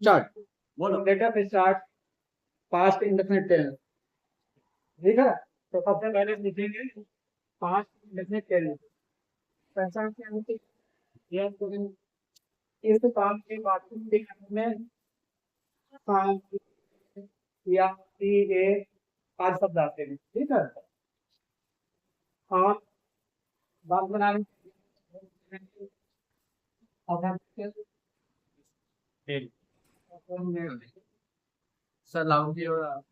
Start. बोलो, let us start past indefinite tense. ठीक है, तो सबसे पहले लिखेंगे पास्ट इंडेफिनिट टेंस। पहचान क्या होती है? यह तो इस काम के बाद में काम या टी ए आज शब्द आते हैं। ठीक है, और बात बनाने अब हम सर लाउंगी और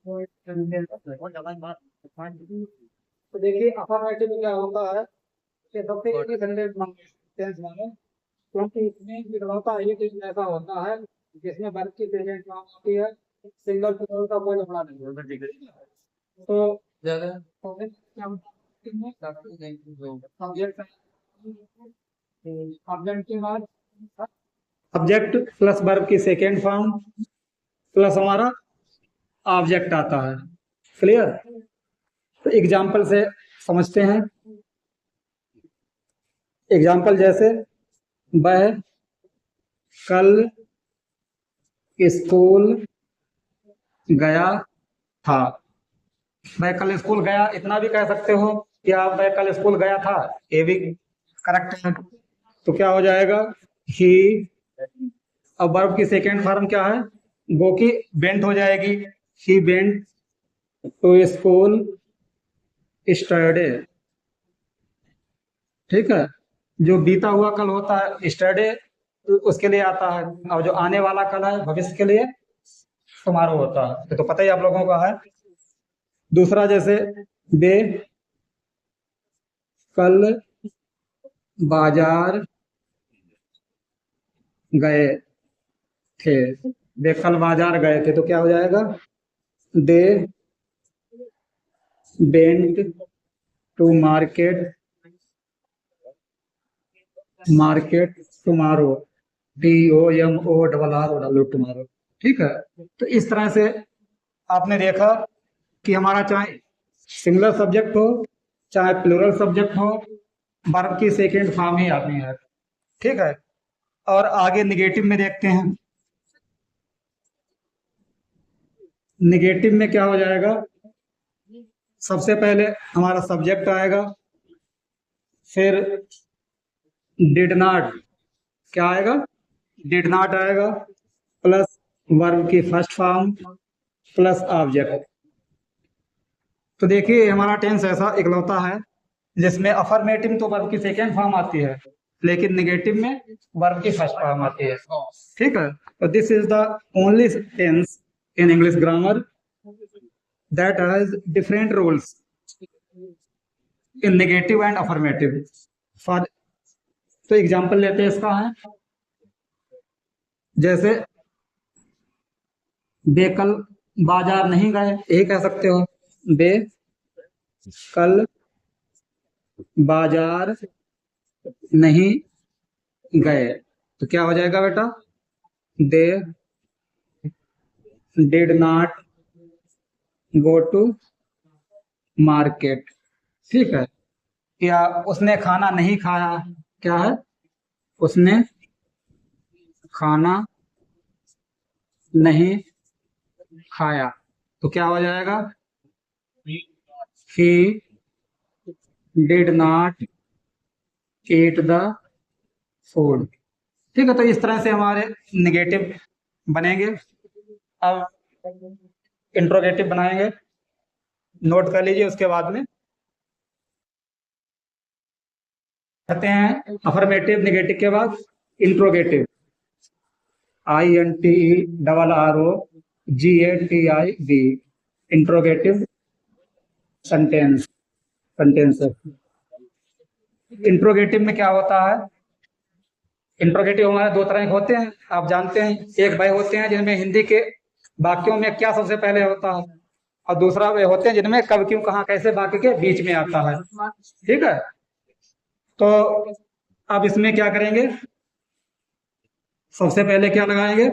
तो देखिए अफर्मेटिव में क्या होता है कि सबसे इजी सेंटेंस टेंस मानो, क्योंकि इसमें इकलौता एक चीज ऐसा होता है जिसमें वर्ब की प्रेजेंट फॉर्म होती है, सिंगल प्लूरल का कोई लफड़ा नहीं होता। तो क्या होता है ऑब्जेक्ट के बाद ऑब्जेक्ट प्लस वर्ब की सेकेंड फॉर्म प्लस हमारा ऑब्जेक्ट आता है। क्लियर? तो एग्जाम्पल से समझते हैं। एग्जाम्पल जैसे वह कल स्कूल गया था। मैं कल स्कूल गया इतना भी कह सकते हो कि आप मैं कल स्कूल गया था, ये भी करेक्ट है। तो क्या हो जाएगा? ही। अब वर्ब की सेकेंड फॉर्म क्या है? गो की बेंट हो जाएगी। ही बेंट टू स्कूल स्टरडे। ठीक है, जो बीता हुआ कल होता है स्टरडे उसके लिए आता है, और जो आने वाला कल है भविष्य के लिए टुमारो होता है। ये तो पता ही आप लोगों का है। दूसरा जैसे वे कल बाजार गए थे। वे कल बाजार गए थे, तो क्या हो जाएगा? They went to market market tomorrow. TOMORRO tomorrow. ठीक है, तो इस तरह से आपने देखा कि हमारा चाहे सिंगुलर सब्जेक्ट हो चाहे प्लूरल सब्जेक्ट हो, वर्ब की सेकेंड फॉर्म ही आती है। ठीक है, और आगे निगेटिव में देखते हैं। निगेटिव में क्या हो जाएगा? सबसे पहले हमारा सब्जेक्ट आएगा, फिर डिड नॉट। क्या आएगा? डिड नॉट आएगा, प्लस वर्ब की फर्स्ट फॉर्म प्लस ऑब्जेक्ट। तो देखिए हमारा टेंस ऐसा इकलौता है जिसमें अफर्मेटिव तो वर्ब की सेकेंड फॉर्म आती है, लेकिन निगेटिव में वर्ब की फर्स्ट फॉर्म आती है। ठीक है, तो this is the only tense in English grammar that has different roles in negative and affirmative. For तो एग्जांपल लेते हैं इसका है, जैसे वे कल बाजार नहीं गए, यही कह सकते हो। वे कल बाजार नहीं गए, तो क्या हो जाएगा बेटा? They did not go to market. ठीक है, या उसने खाना नहीं खाया। क्या है? उसने खाना नहीं खाया, तो क्या हो जाएगा? He did not eat the food. ठीक है, तो इस तरह से हमारे निगेटिव बनेंगे। अब इंट्रोगेटिव बनाएंगे, नोट कर लीजिए। उसके बाद में कहते हैं अफर्मेटिव निगेटिव के बाद interrogative. INTERROGATIV interrogative sentence sentence. Interrogative में क्या होता है? इंट्रोगेटिव हमारे दो तरह के होते हैं, आप जानते हैं। एक वह होते हैं जिनमें हिंदी के वाक्यों में क्या सबसे पहले होता है, और दूसरा वे होते हैं जिनमें कब क्यों कहाँ कैसे वाक्य के बीच में आता है। ठीक है, तो अब इसमें क्या करेंगे? सबसे पहले क्या लगाएंगे?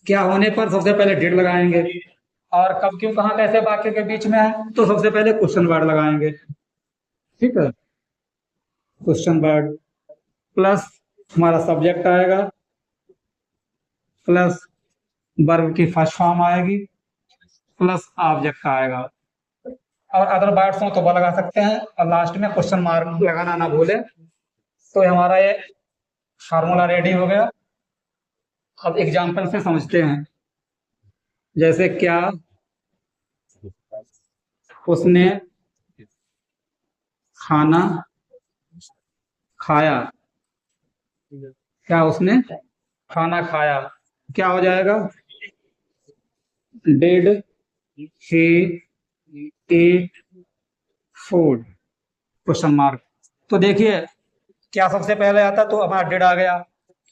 क्या होने पर सबसे पहले डिड लगाएंगे, और कब क्यों कहाँ कैसे वाक्य के बीच में है तो सबसे पहले क्वेश्चन वर्ड लगाएंगे। ठीक है, क्वेश्चन वर्ड प्लस हमारा सब्जेक्ट आएगा, प्लस वर्ब की फर्स्ट फॉर्म आएगी प्लस ऑब्जेक्ट आएगा। और अदर वर्ड्स हो तो वह लगा सकते हैं, और लास्ट में क्वेश्चन मार्क लगाना ना भूले। तो हमारा ये फार्मूला रेडी हो गया। अब एग्जाम्पल से समझते हैं। जैसे क्या उसने खाना खाया, क्या उसने खाना खाया, क्या हो जाएगा? Did he eat food, question mark. तो देखिए क्या सबसे पहले आता तो हमारा डिड आ गया,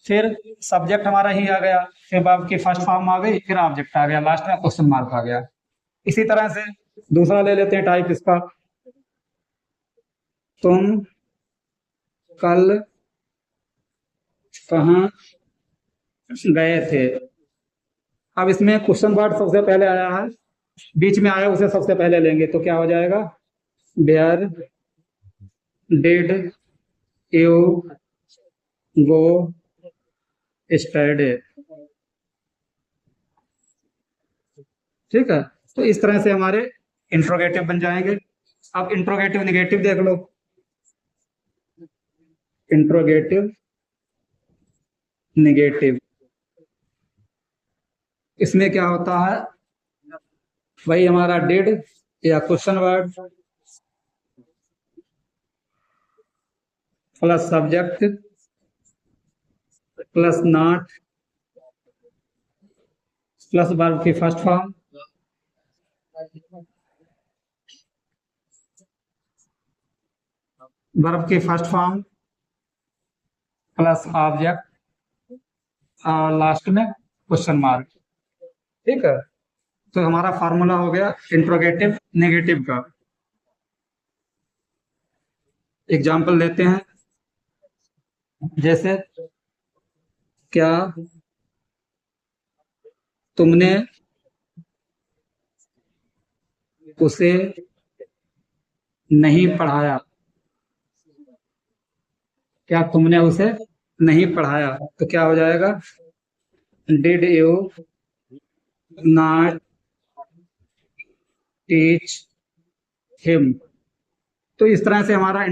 फिर सब्जेक्ट हमारा ही आ गया, फिर वर्ब की फर्स्ट फॉर्म आ गई, फिर ऑब्जेक्ट आ गया, लास्ट में क्वेश्चन मार्क आ गया। इसी तरह से दूसरा ले लेते हैं टाइप इसका। तुम कल कहाँ गए थे। अब इसमें क्वेश्चन वर्ड सबसे पहले आया है, बीच में आया उसे सबसे पहले लेंगे, तो क्या हो जाएगा? Where did you go study. ठीक है, तो इस तरह से हमारे इंट्रोगेटिव बन जाएंगे। अब इंट्रोगेटिव निगेटिव देख लो। इंट्रोगेटिव निगेटिव, इसमें क्या होता है? वही हमारा डिड या question word plus subject plus not plus verb की फर्स्ट फॉर्म वर्ब की फर्स्ट फॉर्म प्लस ऑब्जेक्ट और लास्ट में क्वेश्चन मार्क। ठीक है, तो हमारा फार्मूला हो गया इंट्रोगेटिव नेगेटिव का। एग्जाम्पल लेते हैं। जैसे क्या तुमने उसे नहीं पढ़ाया, क्या तुमने उसे नहीं पढ़ाया, तो क्या हो जाएगा? Did you not teach him. तो इस तरह से हमारा